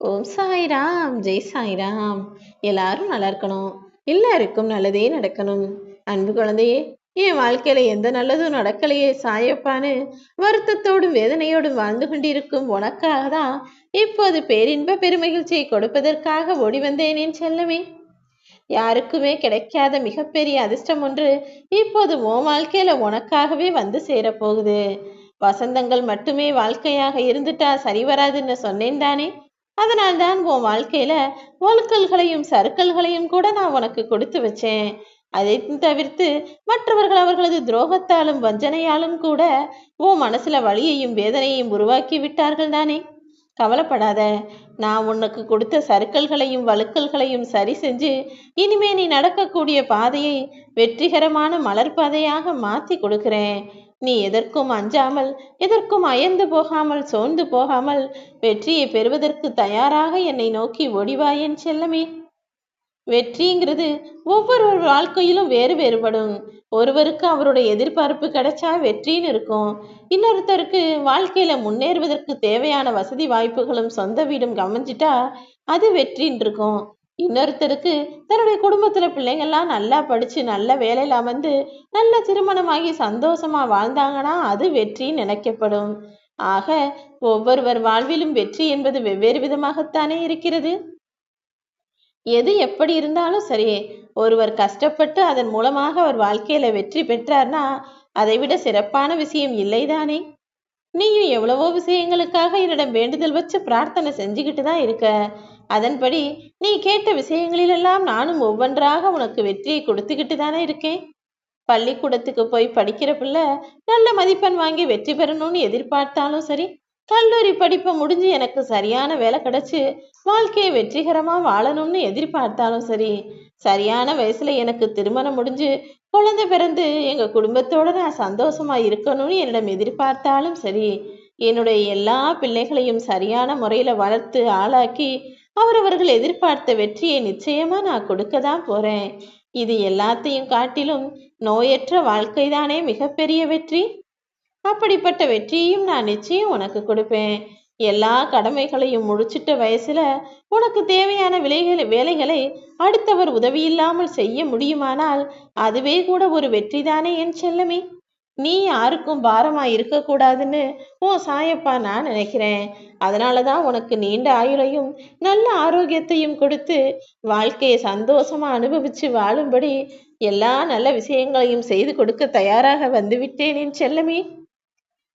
ஓம் சாய்ராம், ஜெய் சாய்ராம். எல்லாரும் நல்லா இருக்கணும். எல்லாருக்கும் நல்லதே நடக்கணும். அன்பு குழந்தையே, என் வாழ்க்கையில எந்த நல்லதும் நடக்கலையே சாயப்பான்னு வருத்தத்தோடும் வேதனையோடும் வாழ்ந்து கொண்டிருக்கும் உனக்காக தான் இப்போது பேரின்ப பெருமகிழ்ச்சியை கொடுப்பதற்காக ஓடி வந்தேன் என் செல்லமே. யாருக்குமே கிடைக்காத மிகப்பெரிய அதிர்ஷ்டம் ஒன்று இப்போது உன் வாழ்க்கையில உனக்காகவே வந்து சேரப்போகுது. வசந்தங்கள் மட்டுமே வாழ்க்கையாக இருந்துட்டா சரி வராதுன்னு சொன்னேன் தானே. அதனால்தான் உன் வாழ்க்கையில ஒழுக்கல்களையும் சறுக்கல்களையும் கூட நான் உனக்கு கொடுத்து வச்சேன். அதை தவிர்த்து மற்றவர்கள் அவர்களது துரோகத்தாலும் வஞ்சனையாலும் கூட உன் மனசுல வலியையும் வேதனையையும் உருவாக்கி விட்டார்கள் தானே. கவலைப்படாத. நான் உனக்கு கொடுத்த சறுக்கல்களையும் வழுக்கல்களையும் சரி செஞ்சு இனிமே நீ நடக்கக்கூடிய பாதையை வெற்றிகரமான மலர் பாதையாக மாத்தி கொடுக்கிறேன். நீ எதற்கும் அஞ்சாமல், எதற்கும் அயர்ந்து போகாமல், சோர்ந்து போகாமல் வெற்றியை பெறுவதற்கு தயாராக என்னை நோக்கி ஓடிவாயேன் செல்லமே. வெற்றிங்கிறது ஒவ்வொரு வாழ்க்கையிலும் வேறுபடும். ஒருவருக்கு அவருடைய எதிர்பார்ப்பு கிடைச்சா வெற்றின்னு இருக்கும். இன்னொருத்தருக்கு வாழ்க்கையில முன்னேறுவதற்கு தேவையான வசதி வாய்ப்புகளும் சொந்த வீடும் கவனிச்சிட்டா அது வெற்றின்னு இருக்கும். இன்னொருத்தருக்கு தன்னுடைய குடும்பத்துல பிள்ளைங்கள்லாம் நல்லா படிச்சு நல்ல வேலையில அமர்ந்து நல்ல திருமணமாகி சந்தோஷமா வாழ்ந்தாங்கன்னா அது வெற்றின்னு நினைக்கப்படும். ஆக ஒவ்வொருவர் வாழ்விலும் வெற்றி என்பது வெவ்வேறு விதமாகத்தானே இருக்கிறது. எது எப்படி இருந்தாலும் சரி, ஒருவர் கஷ்டப்பட்டு அதன் மூலமாக அவர் வாழ்க்கையில வெற்றி பெற்றார்னா அதை விட சிறப்பான விஷயம் இல்லைதானே. நீயும் எவ்வளவோ விஷயங்களுக்காக என்னிடம் வேண்டுதல் வச்சு பிரார்த்தனை செஞ்சுக்கிட்டு தான் இருக்க. அதன்படி நீ கேட்ட விஷயங்களிலெல்லாம் நானும் ஒவ்வொன்றாக உனக்கு வெற்றியை கொடுத்துக்கிட்டு தானே இருக்கேன். பள்ளிக்கூடத்துக்கு போய் படிக்கிற பிள்ளை நல்ல மதிப்பெண் வாங்கி வெற்றி பெறணும்னு எதிர்பார்த்தாலும் சரி, கல்லூரி படிப்பை முடிஞ்சு எனக்கு சரியான வேலை கிடைச்சு வாழ்க்கையை வெற்றிகரமா வாழணும்னு எதிர்பார்த்தாலும் சரி, சரியான வயசுல எனக்கு திருமணம் முடிஞ்சு குழந்தை பிறந்து எங்க குடும்பத்தோட நான் சந்தோஷமா இருக்கணும்னு என்னிடம் எதிர்பார்த்தாலும் சரி, என்னுடைய எல்லா பிள்ளைகளையும் சரியான முறையில வளர்த்து ஆளாக்கி அவரவர்கள் எதிர்பார்த்த வெற்றியை நிச்சயமா நான் கொடுக்க தான் போறேன். இது எல்லாத்தையும் காட்டிலும் நோயற்ற வாழ்க்கை தானே மிகப்பெரிய வெற்றி. அப்படிப்பட்ட வெற்றியையும் நான் நிச்சயம் உனக்கு கொடுப்பேன். எல்லா கடமைகளையும் முடிச்சிட்ட வயசுல உனக்கு தேவையான வேலைகளை அடுத்தவர் உதவி இல்லாமல் செய்ய முடியுமானால் அதுவே கூட ஒரு வெற்றி தானே என் செல்லமே. நீ யாருக்கும் பாரமா இருக்கக்கூடாதுன்னு உன் சாயப்பா நான் நினைக்கிறேன். அதனாலதான் உனக்கு நீண்ட ஆயுளையும் நல்ல ஆரோக்கியத்தையும் கொடுத்து வாழ்க்கையை சந்தோஷமா அனுபவிச்சு வாழும்படி எல்லா நல்ல விஷயங்களையும் செய்து கொடுக்க தயாராக வந்துவிட்டேன் என் செல்லமே.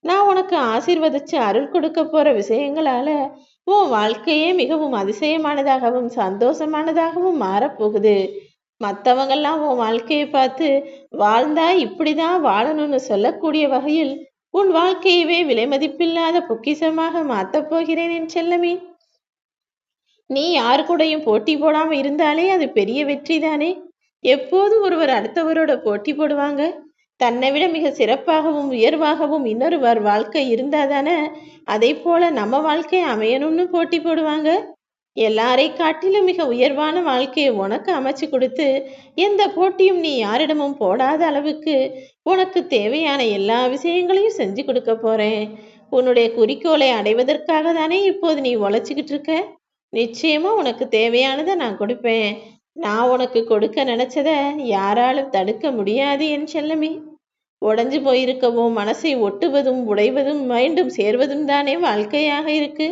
நான் உனக்கு ஆசீர்வதிச்சு அருள் கொடுக்க போற விஷயங்களால உன் வாழ்க்கையே மிகவும் அதிசயமானதாகவும் சந்தோஷமானதாகவும் மாறப்போகுது. மற்றவங்கெல்லாம் உன் வாழ்க்கையை பார்த்து வாழ்ந்தா இப்படிதான் வாழணும்னு சொல்லக்கூடிய வகையில் உன் வாழ்க்கையவே விலைமதிப்பில்லாத பொக்கிஷமாக மாத்தப் போகிறேன் என் செல்லமே. நீ யாரு கூடயும் போட்டி போடாம இருந்தாலே அது பெரிய வெற்றி தானே. எப்போது ஒருவர் அடுத்தவரோட போட்டி போடுவாங்க. தன்னை விட மிக சிறப்பாகவும் உயர்வாகவும் இன்னொருவர் வாழ்க்கை இருந்தாதானே அதை போல நம்ம வாழ்க்கை அமையணும்னு போட்டி போடுவாங்க. எல்லாரை காட்டிலும் மிக உயர்வான வாழ்க்கையை உனக்கு அமைச்சு கொடுத்து எந்த போட்டியும் நீ யாரிடமும் போடாத அளவுக்கு உனக்கு தேவையான எல்லா விஷயங்களையும் செஞ்சு கொடுக்க போறேன். உன்னுடைய குறிக்கோளை அடைவதற்காக தானே இப்போது நீ உழைச்சிக்கிட்டு இருக்க. நிச்சயமா உனக்கு தேவையானதை நான் கொடுப்பேன். நான் உனக்கு கொடுக்க நினைச்சத யாராலும் தடுக்க முடியாது என் செல்லமே. உடைஞ்சு போயிருக்கவும் மனசை ஒட்டுவதும் உடைவதும் மீண்டும் சேர்வதும் தானே வாழ்க்கையாக இருக்கு.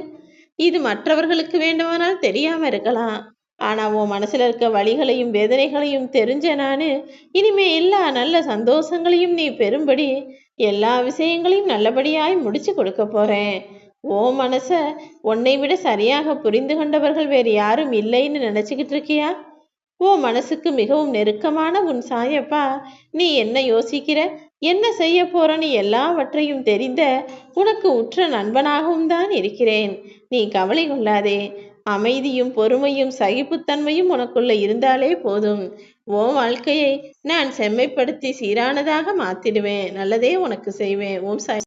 இது மற்றவர்களுக்கு வேண்டுமானால் தெரியாம இருக்கலாம். ஆனா உன் மனசுல இருக்க வலிகளையும் வேதனைகளையும் தெரிஞ்ச நானு இனிமே எல்லா நல்ல சந்தோஷங்களையும் நீ பெறும்படி எல்லா விஷயங்களையும் நல்லபடியாய் முடிச்சு கொடுக்க போறேன். ஓ மனச உன்னை விட சரியாக புரிந்து கொண்டவர்கள் வேறு யாரும் இல்லைன்னு நினைச்சுக்கிட்டு இருக்கியா? உன் மனசுக்கு மிகவும் நெருக்கமான உன் சாயப்பா நீ என்ன யோசிக்கிற, என்ன செய்ய போறன்னு எல்லாவற்றையும் தெரிந்த உனக்கு உற்ற நண்பனாகவும் தான் இருக்கிறேன். நீ கவலை கொள்ளாதே. அமைதியும் பொறுமையும் சகிப்புத்தன்மையும் உனக்குள்ள இருந்தாலே போதும். உன் வாழ்க்கையை நான் செம்மைப்படுத்தி சீரானதாக மாத்திடுவேன். நல்லதே உனக்கு செய்வேன். ஓம் சாய்.